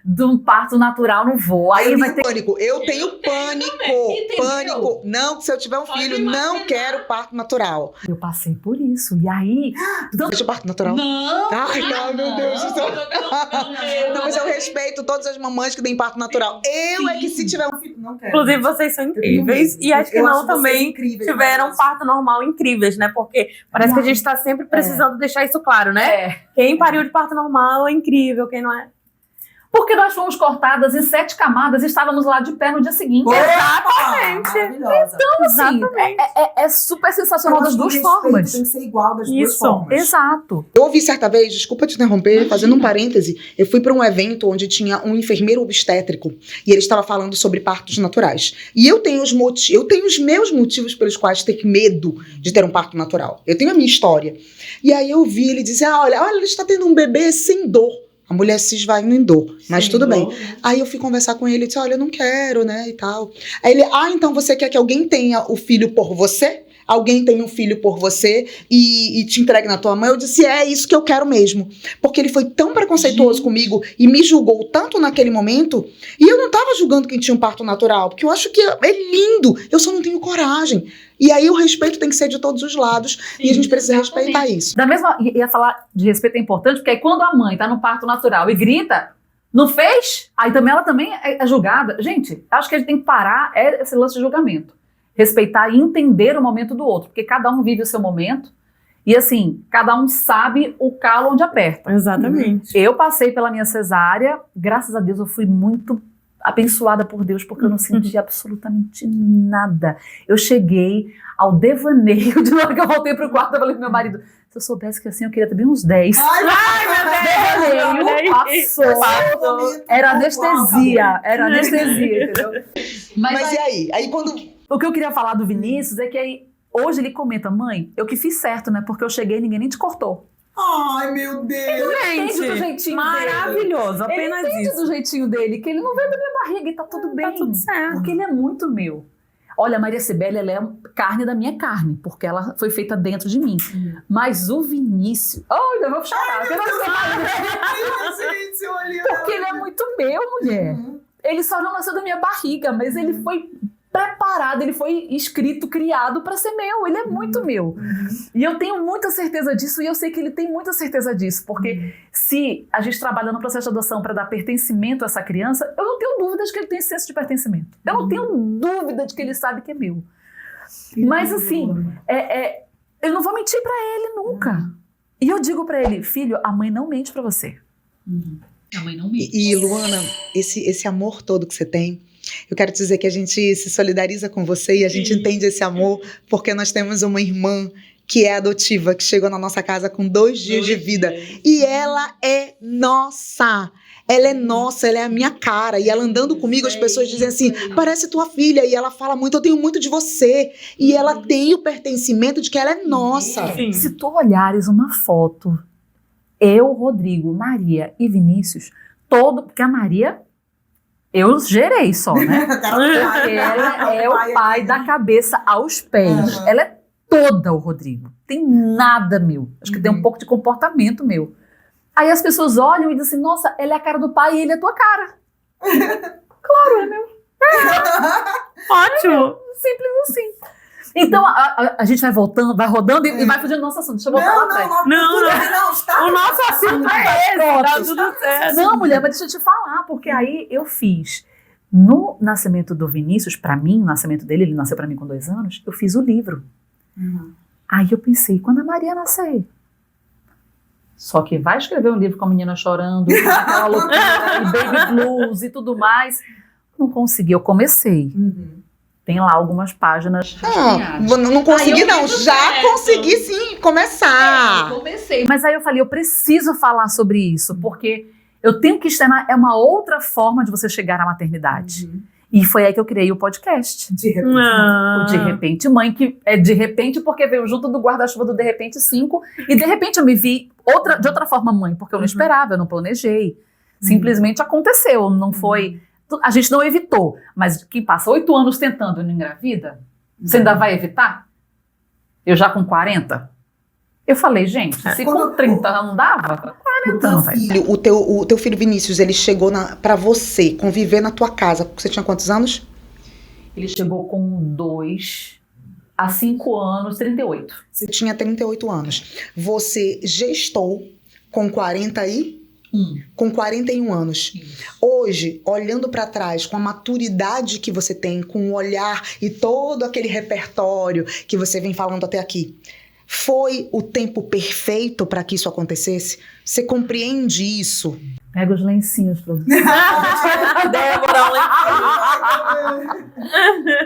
do parto natural, não vou. Aí Eu vai tenho ter pânico. Eu tenho pânico. Entendeu? Pânico. Não, se eu tiver um Pode filho, imaginar. não quero parto natural. Eu passei por isso. E aí. Deixa o parto natural. Não. Ai, não, meu Deus do céu. Não, mas eu respeito todas as mamães que têm parto natural. Eu é que se tiver um filho, não quero. Inclusive, vocês são incríveis. E acho que não também tiveram parto normal incríveis, né? Porque parece que a gente tá sempre precisando deixar isso claro, né? Quem pariu de parto normal é incrível, quem não é. Porque nós fomos cortadas em 7 camadas e estávamos lá de pé no dia seguinte. Exatamente. Maravilhosa. Então, assim, é super sensacional das duas formas. Tem que ser igual das duas Isso. formas. Exato. Eu ouvi certa vez, desculpa te interromper, fazendo um parêntese, eu fui para um evento onde tinha um enfermeiro obstétrico e ele estava falando sobre partos naturais. E eu tenho os meus motivos pelos quais ter medo de ter um parto natural. Eu tenho a minha história. E aí eu vi ele dizer, olha, ele está tendo um bebê sem dor. A mulher cis vai indo em dor, mas Sem tudo dor, bem. né? Aí eu fui conversar com ele e disse, olha, eu não quero, né, e tal. Aí ele, então você quer que alguém tenha o filho por você? Alguém tenha um filho por você e te entregue na tua mão? Eu disse, é isso que eu quero mesmo. Porque ele foi tão preconceituoso comigo e me julgou tanto naquele momento. E eu não tava julgando quem tinha um parto natural, porque eu acho que é lindo, eu só não tenho coragem. E aí o respeito tem que ser de todos os lados e a gente precisa respeitar isso. Da mesma, ia falar de respeito é importante, porque aí quando a mãe tá no parto natural e grita, não fez? Aí ela também é julgada. Gente, acho que a gente tem que parar esse lance de julgamento. Respeitar e entender o momento do outro, porque cada um vive o seu momento e assim, cada um sabe o calo onde aperta. Exatamente. Eu passei pela minha cesárea, graças a Deus eu fui muito abençoada por Deus, porque eu não senti absolutamente nada. Eu cheguei ao devaneio, de hora que eu voltei pro quarto, eu falei pro meu marido, se eu soubesse que assim, eu queria ter bem uns 10. Ai, meu Devaneio, passou. Era anestesia, entendeu? Mas e aí? Aí quando... O que eu queria falar do Vinícius é que aí, hoje ele comenta, mãe, eu que fiz certo, né? Porque eu cheguei e ninguém nem te cortou. Ai, meu Deus! Entende do jeitinho Maravilhoso, apenas ele entende isso. do jeitinho dele, que ele não veio da minha barriga e tá tudo bem. Tá tudo certo. Porque ele é muito meu. Olha, a Maria Cibele, ela é carne da minha carne, porque ela foi feita dentro de mim. Mas o Vinícius... Olha, eu vou chorar. Porque ele é muito meu, mulher. Ele só não nasceu da minha barriga, mas ele foi preparado, ele foi escrito, criado para ser meu, ele é muito meu. E eu tenho muita certeza disso, e eu sei que ele tem muita certeza disso, porque se a gente trabalha no processo de adoção para dar pertencimento a essa criança, eu não tenho dúvida de que ele tem senso de pertencimento. Eu não tenho dúvida de que ele sabe que é meu. Mas assim, eu não vou mentir para ele nunca. E eu digo para ele, filho, a mãe não mente para você. A mãe não mente. E Luana, esse amor todo que você tem, eu quero dizer que a gente se solidariza com você e a gente entende esse amor porque nós temos uma irmã que é adotiva, que chegou na nossa casa com 2 dias de vida. E ela é nossa. Ela é nossa, ela é a minha cara. E ela andando comigo, as pessoas dizem assim, parece tua filha. E ela fala muito, eu tenho muito de você. E ela tem o pertencimento de que ela é nossa. Sim. Se tu olhares uma foto, eu, Rodrigo, Maria e Vinícius, porque a Maria, eu gerei só, né? Ela é o pai da cabeça aos pés. Ela é toda o Rodrigo. Tem nada meu. Acho que tem um pouco de comportamento meu. Aí as pessoas olham e dizem assim, nossa, ela é a cara do pai e ele é a tua cara. Claro, é meu. Ótimo. Simples assim. Então, a gente vai voltando, vai rodando e vai fugindo do nosso assunto. Deixa eu voltar lá atrás. O nosso assunto é esse, tá tudo certo. Não, mulher, mas deixa eu te falar, porque aí eu fiz. No nascimento do Vinícius, pra mim, o nascimento dele, ele nasceu pra mim com 2 anos, eu fiz o livro. Aí eu pensei, quando a Maria nascer? Só que vai escrever um livro com a menina chorando, aquela loucura, e baby blues e tudo mais. Não consegui, eu comecei. Tem lá algumas páginas. Não consegui não, tudo já certo. consegui sim começar. Eu comecei. Mas aí eu falei, eu preciso falar sobre isso, porque eu tenho que externar, é uma outra forma de você chegar à maternidade. E foi aí que eu criei o podcast. De repente. O De Repente Mãe, que é de repente porque veio junto do guarda-chuva do De Repente 5, e de repente eu me vi de outra forma mãe, porque eu não esperava, eu não planejei. Simplesmente aconteceu, não foi... A gente não evitou, mas quem passa 8 anos tentando e não engravida, você ainda vai evitar? Eu já com 40? Eu falei, gente, se com 30 não dava, 40 não vai. O teu filho Vinícius, ele chegou pra você conviver na tua casa. Você tinha quantos anos? Ele chegou com 2 a 5 anos, 38. Você tinha 38 anos. Você gestou com 41 anos. Hoje, olhando pra trás, com a maturidade que você tem, com o olhar e todo aquele repertório que você vem falando até aqui, foi o tempo perfeito para que isso acontecesse? Você compreende isso? Pega os lencinhos, produção. Débora,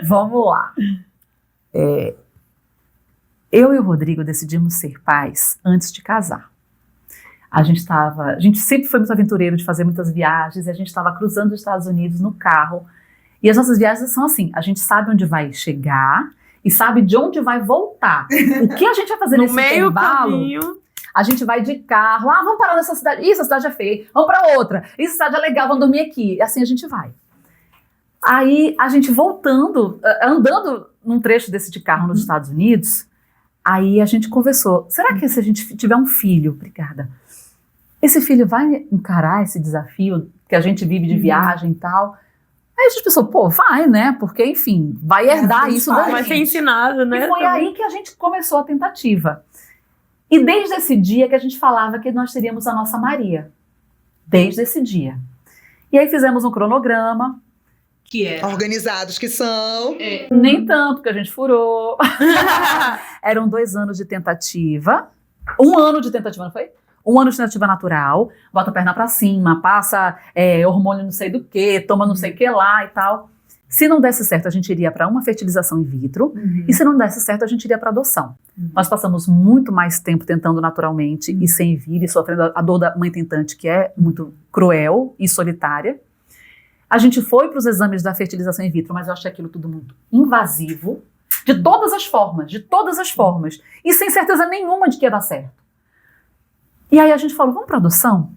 Vamos lá. Eu e o Rodrigo decidimos ser pais antes de casar. A gente sempre foi muito aventureiro de fazer muitas viagens, e a gente estava cruzando os Estados Unidos no carro. E as nossas viagens são assim, a gente sabe onde vai chegar e sabe de onde vai voltar. O que a gente vai fazer nesse intervalo? Caminho. A gente vai de carro, vamos parar nessa cidade, essa cidade é feia, vamos para outra, essa cidade é legal, vamos dormir aqui. E assim a gente vai. Aí a gente voltando, andando num trecho desse de carro nos Estados Unidos, aí a gente conversou, será que se a gente tiver um filho, obrigada, esse filho vai encarar esse desafio que a gente vive de viagem e tal? Aí a gente pensou, vai, né? Porque, enfim, vai herdar isso da Vai gente. ser ensinado, né? E foi aí que a gente começou a tentativa. E desde esse dia que a gente falava que nós teríamos a nossa Maria. Desde esse dia. E aí fizemos um cronograma. Que é... Organizados que são. Nem tanto, que a gente furou. Eram 2 anos de tentativa. 1 ano de tentativa, não foi? 1 ano de tentativa natural, bota a perna pra cima, passa hormônio não sei do que, toma não sei o que lá e tal. Se não desse certo, a gente iria para uma fertilização in vitro, e se não desse certo, a gente iria para adoção. Nós passamos muito mais tempo tentando naturalmente e sem vir, e sofrendo a dor da mãe tentante, que é muito cruel e solitária. A gente foi para os exames da fertilização in vitro, mas eu achei aquilo tudo muito invasivo, de todas as formas, e sem certeza nenhuma de que ia dar certo. E aí a gente falou, vamos para adoção?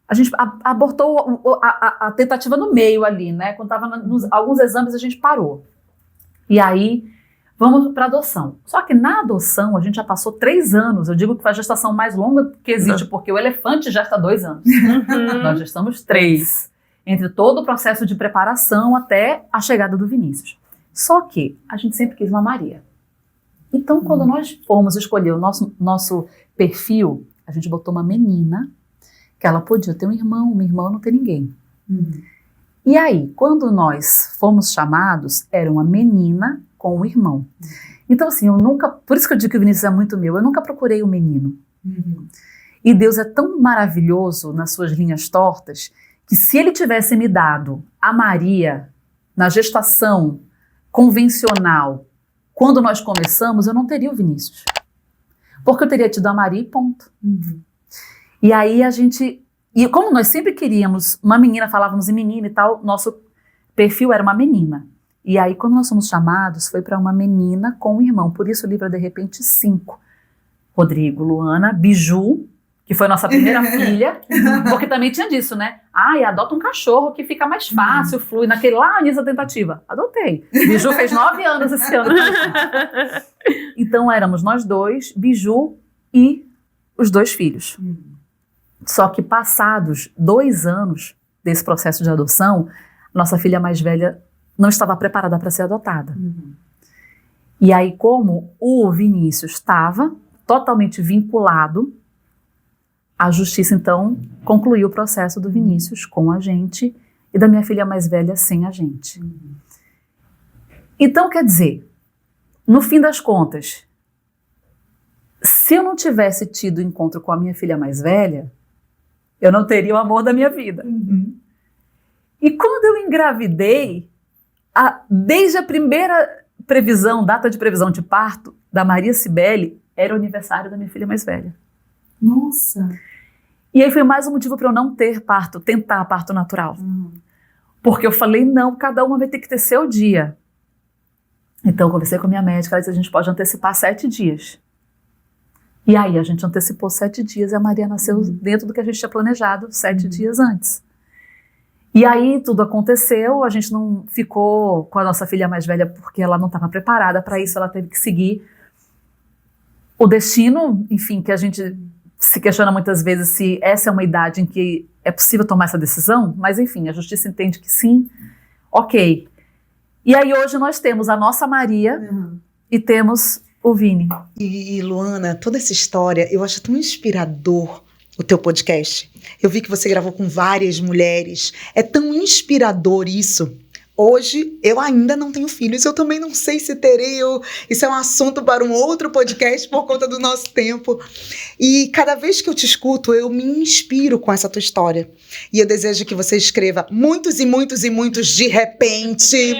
A gente abortou a tentativa no meio ali, né? Quando estava nos alguns exames a gente parou. E aí, vamos para adoção. Só que na adoção a gente já passou 3 anos. Eu digo que foi a gestação mais longa que existe, porque o elefante já está 2 anos. Nós já estamos 3. Entre todo o processo de preparação até a chegada do Vinícius. Só que a gente sempre quis uma Maria. Então, quando nós fomos escolher o nosso perfil, a gente botou uma menina, que ela podia ter um irmão, uma irmã, não ter ninguém. E aí, quando nós fomos chamados, era uma menina com um irmão. Então, assim, por isso que eu digo que o Vinícius é muito meu, eu nunca procurei um menino. E Deus é tão maravilhoso nas suas linhas tortas, que se ele tivesse me dado a Maria na gestação convencional, quando nós começamos, eu não teria o Vinícius. Porque eu teria tido a Maria e ponto. E aí e como nós sempre queríamos uma menina, falávamos em menina e tal, nosso perfil era uma menina. E aí quando nós fomos chamados, foi para uma menina com um irmão. Por isso o livro é de repente 5. Rodrigo, Luana, Biju, que foi nossa primeira filha, porque também tinha disso, né? Adota um cachorro que fica mais fácil, flui. Naquele lá, Anisa Tentativa. Adotei. Biju fez 9 anos esse ano. Então éramos nós 2, Biju e os 2 filhos. Só que passados 2 anos desse processo de adoção, nossa filha mais velha não estava preparada para ser adotada. E aí, como o Vinícius estava totalmente vinculado, a justiça, então, concluiu o processo do Vinícius com a gente e da minha filha mais velha sem a gente. Então, quer dizer, no fim das contas, se eu não tivesse tido encontro com a minha filha mais velha, eu não teria o amor da minha vida. E quando eu engravidei, desde a primeira data de previsão de parto da Maria Cibele, era o aniversário da minha filha mais velha. Nossa! E aí foi mais um motivo para eu não tentar parto natural. Porque eu falei, não, cada uma vai ter que ter seu dia. Então eu conversei com a minha médica, ela disse, a gente pode antecipar 7 dias. E aí a gente antecipou 7 dias e a Maria nasceu dentro do que a gente tinha planejado 7 dias antes. E aí tudo aconteceu, a gente não ficou com a nossa filha mais velha porque ela não estava preparada para isso, ela teve que seguir o destino, enfim, que a gente se questiona muitas vezes se essa é uma idade em que é possível tomar essa decisão, mas enfim, a justiça entende que sim, ok. E aí hoje nós temos a nossa Maria e temos o Vini. E Luana, toda essa história, eu acho tão inspirador o teu podcast. Eu vi que você gravou com várias mulheres, é tão inspirador isso. Hoje, eu ainda não tenho filhos, eu também não sei se terei, isso é um assunto para um outro podcast por conta do nosso tempo. E cada vez que eu te escuto, eu me inspiro com essa tua história. E eu desejo que você escreva muitos e muitos e muitos de repente,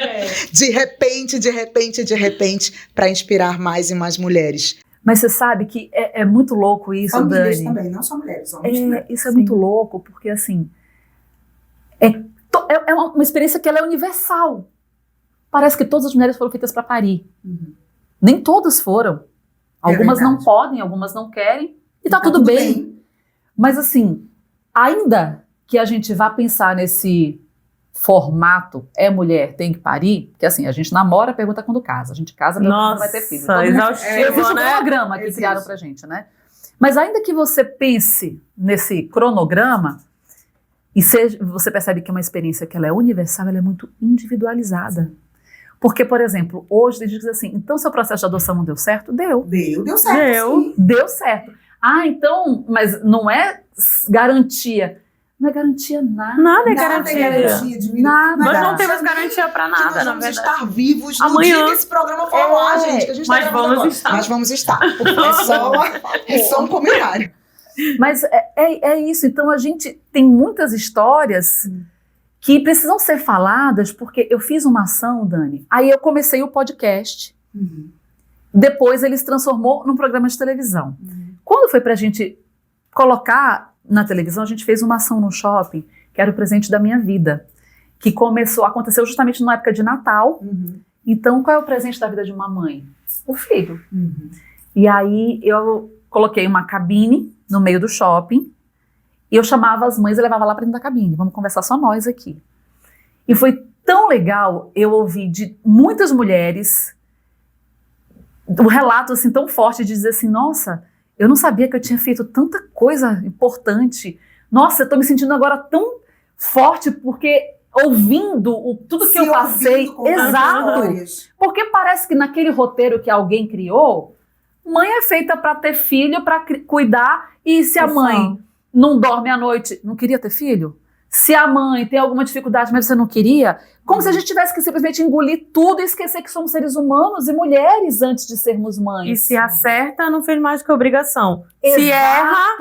para inspirar mais e mais mulheres. Mas você sabe que é muito louco isso, Famílias Dani. também, não só mulheres, homens também. Isso é muito louco, porque assim, é uma experiência que ela é universal. Parece que todas as mulheres foram feitas para parir. Nem todas foram. Algumas não podem, algumas não querem, e tá tudo bem. Mas assim, ainda que a gente vá pensar nesse formato, mulher, tem que parir, porque assim, a gente namora, pergunta quando casa, a gente casa, pergunta quando vai ter filho. Então, existe um cronograma que criaram pra gente, né? Mas ainda que você pense nesse cronograma, e você percebe que é uma experiência que ela é universal, ela é muito individualizada. Porque, por exemplo, hoje a gente diz assim, então seu processo de adoção não deu certo? Deu certo. Deu certo. Então, mas não é garantia. Não é garantia nada. Nada é garantia de vida. Nada. Nós não temos garantia pra nada, nós na vamos verdade. estar vivos no Amanhã. dia que esse programa for ao ar, gente. Que a gente Mas tá gravando vamos agora. estar. Mas vamos estar. Porque é só um comentário. Mas é isso. Então a gente tem muitas histórias que precisam ser faladas, porque eu fiz uma ação, Dani. Aí eu comecei o podcast. Depois ele se transformou num programa de televisão. Quando foi pra gente colocar na televisão, a gente fez uma ação no shopping, que era o presente da minha vida, que aconteceu justamente na época de Natal. Então, qual é o presente da vida de uma mãe? O filho. E aí eu coloquei uma cabine no meio do shopping, e eu chamava as mães e levava lá para dentro da cabine. Vamos conversar só nós aqui. E foi tão legal eu ouvir de muitas mulheres um relato assim tão forte de dizer assim, nossa, eu não sabia que eu tinha feito tanta coisa importante. Nossa, eu tô me sentindo agora tão forte porque, ouvindo tudo que eu passei. Exato. Porque parece que naquele roteiro que alguém criou, mãe é feita para ter filho, para cuidar, e se a mãe não dorme à noite, não queria ter filho? Se a mãe tem alguma dificuldade, mas você não queria, como se a gente tivesse que simplesmente engolir tudo e esquecer que somos seres humanos e mulheres antes de sermos mães. E se acerta, não fez mais que obrigação. Exato. Se erra,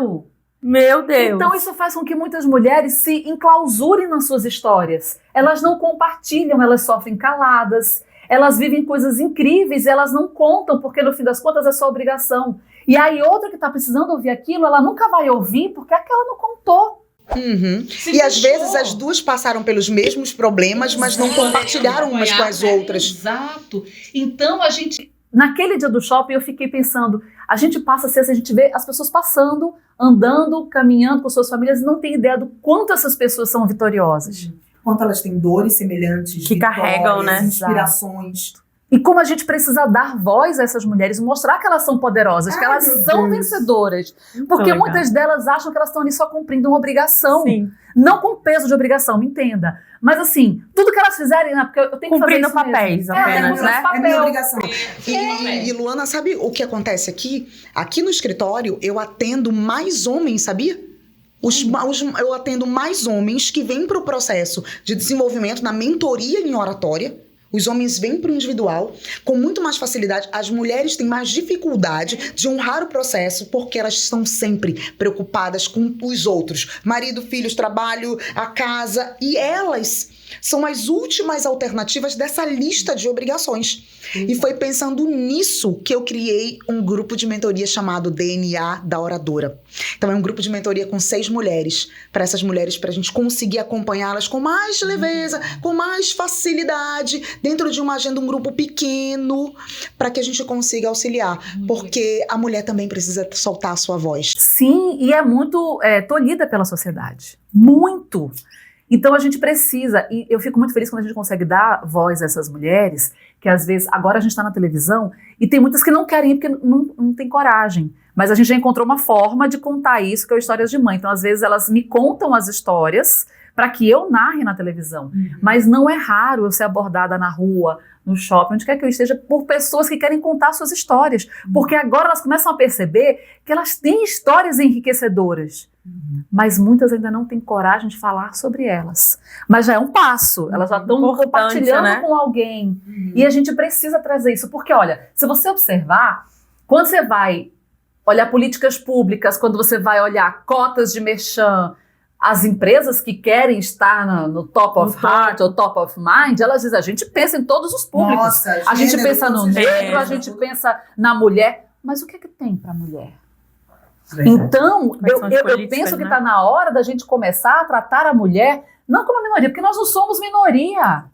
meu Deus. Então isso faz com que muitas mulheres se enclausurem nas suas histórias. Elas não compartilham, elas sofrem caladas, elas vivem coisas incríveis e elas não contam, porque no fim das contas é só obrigação. E aí outra que está precisando ouvir aquilo, ela nunca vai ouvir porque aquela não contou. Uhum. E às vezes as duas passaram pelos mesmos problemas, mas não compartilharam umas com as outras. Exato. Então a gente... Naquele dia do shopping eu fiquei pensando, a gente passa a gente vê as pessoas passando, andando, caminhando com suas famílias e não tem ideia do quanto essas pessoas são vitoriosas. Quanto elas têm dores semelhantes, que carregam, né? Inspirações. E como a gente precisa dar voz a essas mulheres, mostrar que elas são poderosas, que elas são vencedoras. Porque muitas delas acham que elas estão ali só cumprindo uma obrigação. Sim. Não com peso de obrigação, me entenda. Mas assim, tudo que elas fizerem, né, porque eu tenho que fazer isso papéis mesmo. apenas, né? É minha obrigação. E Luana, sabe o que acontece aqui? Aqui no escritório, eu atendo mais homens, sabia? Eu atendo mais homens que vêm para o processo de desenvolvimento na mentoria em oratória. Os homens vêm para o individual com muito mais facilidade. As mulheres têm mais dificuldade de honrar o processo porque elas estão sempre preocupadas com os outros. Marido, filhos, trabalho, a casa. E elas são as últimas alternativas dessa lista de obrigações. E foi pensando nisso que eu criei um grupo de mentoria chamado DNA da Oradora. Então é um grupo de mentoria com 6 mulheres, para essas mulheres, para a gente conseguir acompanhá-las com mais leveza, com mais facilidade, dentro de uma agenda, um grupo pequeno, para que a gente consiga auxiliar. Porque a mulher também precisa soltar a sua voz. Sim, e é muito tolhida pela sociedade. Muito. Então a gente precisa, e eu fico muito feliz quando a gente consegue dar voz a essas mulheres, que às vezes, agora a gente está na televisão, e tem muitas que não querem ir porque não tem coragem. Mas a gente já encontrou uma forma de contar isso, que é o Histórias de Mãe. Então às vezes elas me contam as histórias para que eu narre na televisão. Mas não é raro eu ser abordada na rua, no shopping, onde quer que eu esteja, por pessoas que querem contar suas histórias. Porque agora elas começam a perceber que elas têm histórias enriquecedoras. Mas muitas ainda não têm coragem de falar sobre elas. Mas já é um passo. Elas já estão compartilhando, né, com alguém. E a gente precisa trazer isso. Porque, olha, se você observar, quando você vai olhar políticas públicas, quando você vai olhar cotas de merchan, as empresas que querem estar no top of heart ou top of mind, elas dizem, a gente pensa em todos os públicos. Nossa, a gente pensa no negro, a gente pensa na mulher. Mas o que é que tem para a mulher? Então, eu penso que está na hora da gente começar a tratar a mulher não como minoria, porque nós não somos minoria.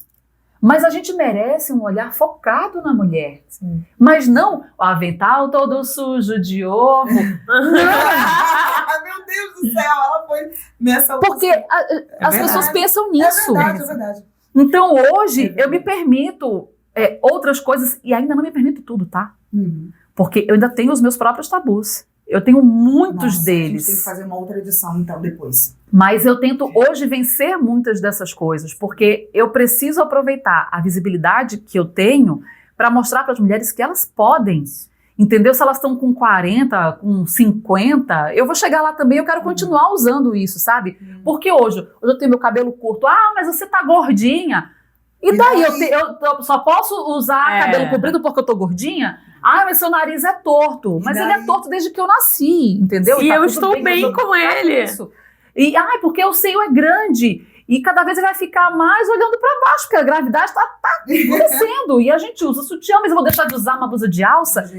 Mas a gente merece um olhar focado na mulher. Sim. Mas não o avental todo sujo de ovo. Meu Deus do céu, ela foi nessa... Porque as pessoas pensam nisso. É verdade. Então hoje eu me permito outras coisas e ainda não me permito tudo, tá? Porque eu ainda tenho os meus próprios tabus. Eu tenho muitos deles. A gente tem que fazer uma outra edição, então, depois. Mas eu tento hoje vencer muitas dessas coisas, porque eu preciso aproveitar a visibilidade que eu tenho para mostrar para as mulheres que elas podem. Entendeu? Se elas estão com 40, com 50, eu vou chegar lá também, eu quero continuar usando isso, sabe? Porque hoje eu tenho meu cabelo curto. Ah, mas você tá gordinha. E daí? Eu só posso usar cabelo comprido porque eu tô gordinha? Ah, mas seu nariz é torto. Mas ele é torto desde que eu nasci, entendeu? E eu estou bem com ele. Isso. E, porque o seio é grande. E cada vez ele vai ficar mais olhando pra baixo, porque a gravidade tá acontecendo. E a gente usa sutiã, mas eu vou deixar de usar uma blusa de alça?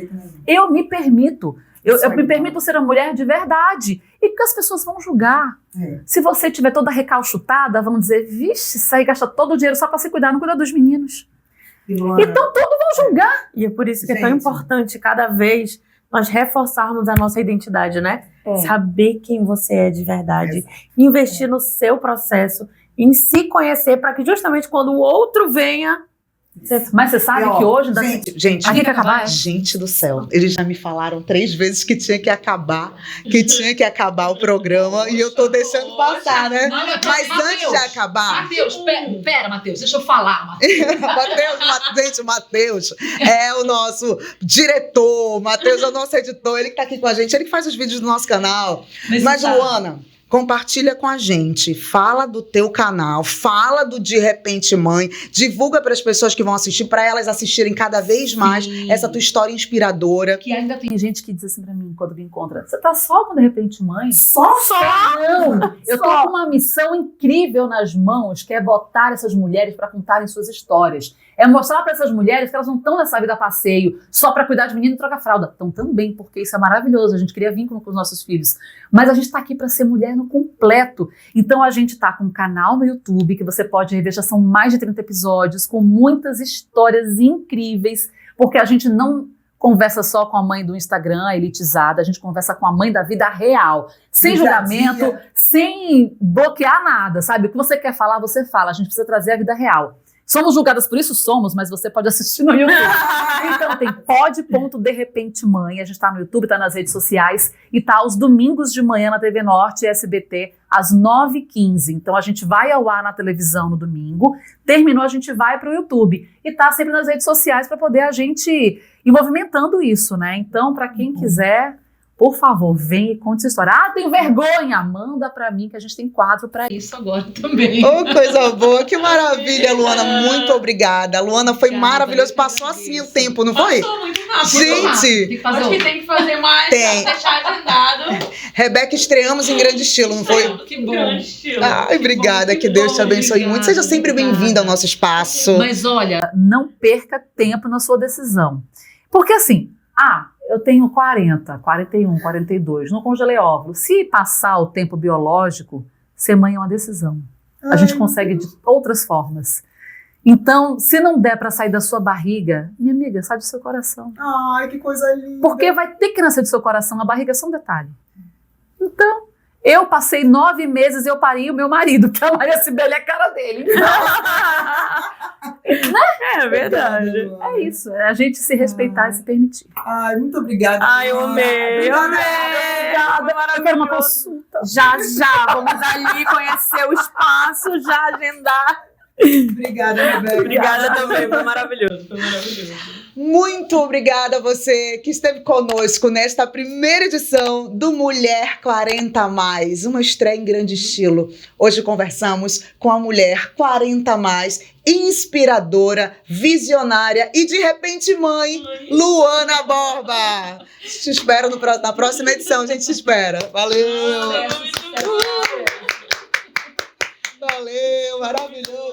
Eu me permito. Eu me permito ser uma mulher de verdade. E porque as pessoas vão julgar. Se você estiver toda recalchutada, vão dizer, vixe, isso aí gasta todo o dinheiro só pra se cuidar, não cuida dos meninos. Então todos vão julgar. E é por isso que é tão importante cada vez nós reforçarmos a nossa identidade, né? Saber quem você é de verdade. Investir no seu processo, em se conhecer, para que justamente quando o outro venha, Mas você sabe que hoje... Gente, Aqui que acabar, é? gente do céu, eles já me falaram 3 vezes que tinha que acabar o programa e eu tô deixando passar, né? Não, Mas antes de acabar... Matheus, pera, Matheus, deixa eu falar, Matheus. Matheus é o nosso diretor, Matheus é o nosso editor, ele que tá aqui com a gente, ele que faz os vídeos do nosso canal. Mas Luana, compartilha com a gente, fala do teu canal, fala do De Repente Mãe, divulga para as pessoas que vão assistir, para elas assistirem cada vez mais essa tua história inspiradora. Que ainda tem gente que diz assim pra mim, quando me encontra, você tá só com De Repente Mãe? Só? Não! Eu tô com uma missão incrível nas mãos, que é botar essas mulheres para contarem suas histórias. É mostrar para essas mulheres que elas não estão nessa vida a passeio, só para cuidar de menino e trocar fralda. Estão também, porque isso é maravilhoso, a gente cria vínculo com os nossos filhos. Mas a gente está aqui para ser mulher no completo. Então a gente está com um canal no YouTube, que você pode rever, já são mais de 30 episódios, com muitas histórias incríveis, porque a gente não conversa só com a mãe do Instagram, elitizada, a gente conversa com a mãe da vida real, sem julgamento, sem bloquear nada, sabe? O que você quer falar, você fala, a gente precisa trazer a vida real. Somos julgadas por isso? Somos, mas você pode assistir no YouTube. Então tem pod.derepentemãe, a gente tá no YouTube, tá nas redes sociais e tá aos domingos de manhã na TV Norte e SBT às 9h15. Então a gente vai ao ar na televisão no domingo, terminou a gente vai pro YouTube e tá sempre nas redes sociais para poder a gente ir movimentando isso, né? Então para quem quiser, por favor, vem e conte sua história. Ah, tem vergonha? Manda pra mim que a gente tem quadro pra isso agora também. Oh, coisa boa, que maravilha, Luana, muito obrigada. A Luana foi maravilhosa, passou assim o tempo, não foi? Passou muito rápido. Gente, Acho que tem que fazer mais, tem. pra deixar agendado. Rebeca, estreamos em grande estilo, não foi? Que bom. Ai, obrigada, que Deus te abençoe muito. Seja sempre bem-vinda ao nosso espaço. Mas olha, não perca tempo na sua decisão. Porque assim, eu tenho 40, 41, 42, não congelei óvulo. Se passar o tempo biológico, ser mãe é uma decisão. A gente consegue de outras formas. Então, se não der para sair da sua barriga, minha amiga, sai do seu coração. Ai, que coisa linda. Porque vai ter que nascer do seu coração, a barriga é só um detalhe. Então, eu passei 9 meses e eu pari o meu marido, que a Maria Cibele é a cara dele. É verdade. É isso, é a gente se respeitar e se permitir. Ai, muito obrigada. Ai, eu amei. Obrigada, eu quero uma consulta. Já, vamos ali conhecer o espaço, já agendar. Obrigada, Rebeca. Obrigada também, foi maravilhoso. Muito obrigada a você que esteve conosco nesta primeira edição do Mulher 40+, uma estreia em grande estilo. Hoje conversamos com a Mulher 40+, inspiradora, visionária e de repente mãe, Luana Borba. Te espero na próxima edição, a gente te espera. Valeu! Valeu, maravilhoso!